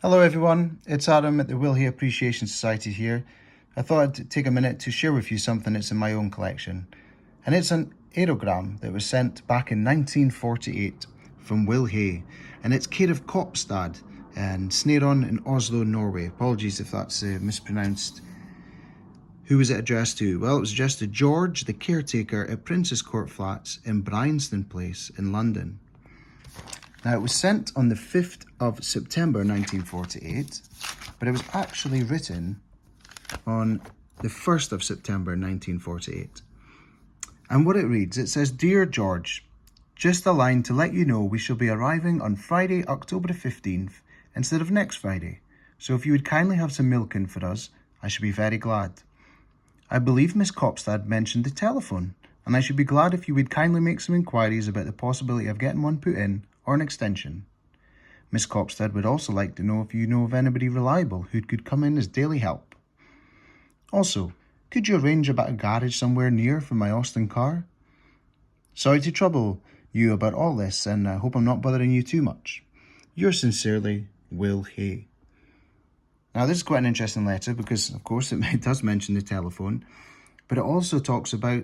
Hello everyone, it's Adam at the Will Hay Appreciation Society here. I thought I'd take a minute to share with you something that's in my own collection. And it's an aerogram that was sent back in 1948 from Will Hay. And it's Randi Kopstad and Sneron in Oslo, Norway. Apologies if that's mispronounced. Who was it addressed to? Well, it was addressed to George, the caretaker at Prince's Court Flats in Bryanston Place in London. Now, it was sent on the 5th of September 1948, but it was actually written on the 1st of September 1948. And what it reads, it says, "Dear George, just a line to let you know we shall be arriving on Friday, October the 15th, instead of next Friday. So if you would kindly have some milk in for us, I should be very glad. I believe Miss Kopstad mentioned the telephone, and I should be glad if you would kindly make some inquiries about the possibility of getting one put in, or an extension. Miss Kopstad would also like to know if you know of anybody reliable who could come in as daily help. Also, could you arrange about a garage somewhere near for my Austin car? Sorry to trouble you about all this, and I hope I'm not bothering you too much. Yours sincerely, Will Hay." Now, this is quite an interesting letter because, of course, it does mention the telephone, but it also talks about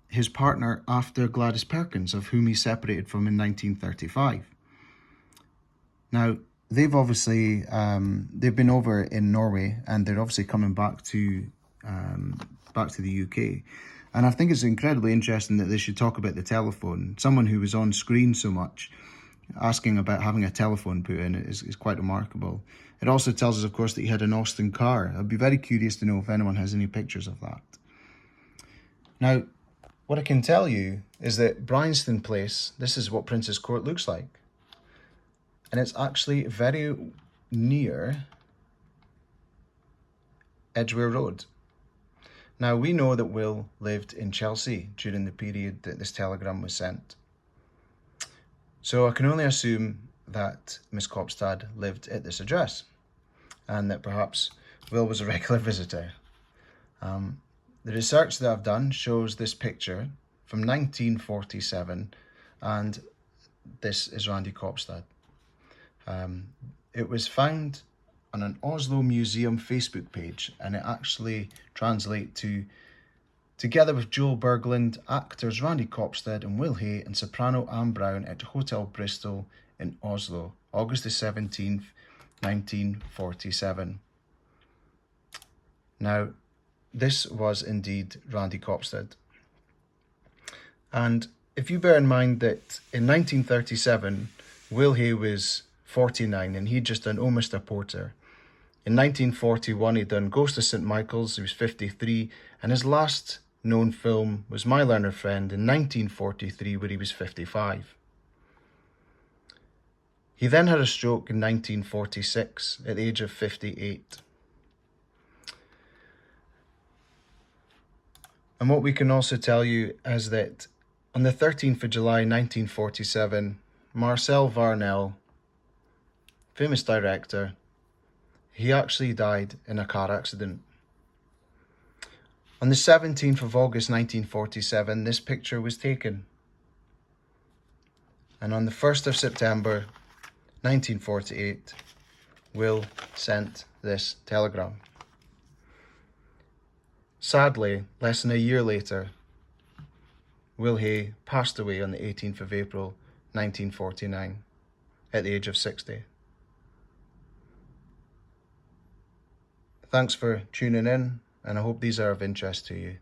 his partner after Gladys Perkins, of whom he separated from in 1935. Now, they've obviously, they've been over in Norway, and they're obviously coming back to the UK. And I think it's incredibly interesting that they should talk about the telephone. Someone who was on screen so much, asking about having a telephone put in is quite remarkable. It also tells us, of course, that he had an Austin car. I'd be very curious to know if anyone has any pictures of that. Now, what I can tell you is that Bryanston Place, this is what Prince's Court looks like. And it's actually very near Edgware Road. Now, we know that Will lived in Chelsea during the period that this telegram was sent. So I can only assume that Miss Kopstad lived at this address, and that perhaps Will was a regular visitor. The research that I've done shows this picture from 1947, and this is Randi Kopstad. It was found on an Oslo Museum Facebook page, and it actually translates to, "Together with Joel Berglund, actors Randi Kopstad and Will Hay and soprano Anne Brown at Hotel Bristol in Oslo, August the 17th, 1947. Now, this was indeed Randi Kopstad. And if you bear in mind that in 1937, Will Hay was 49 and he'd just done Oh Mr. Porter. In 1941, he'd done Ghost of St. Michael's, he was 53, and his last known film was My Learned Friend in 1943, where he was 55. He then had a stroke in 1946 at the age of 58. And what we can also tell you is that on the 13th of July 1947, Marcel Varnell, famous director, he actually died in a car accident. On the 17th of August 1947, this picture was taken. And on the 1st of September 1948, Will sent this telegram. Sadly, less than a year later, Will Hay passed away on the 18th of April 1949 at the age of 60. Thanks for tuning in, and I hope these are of interest to you.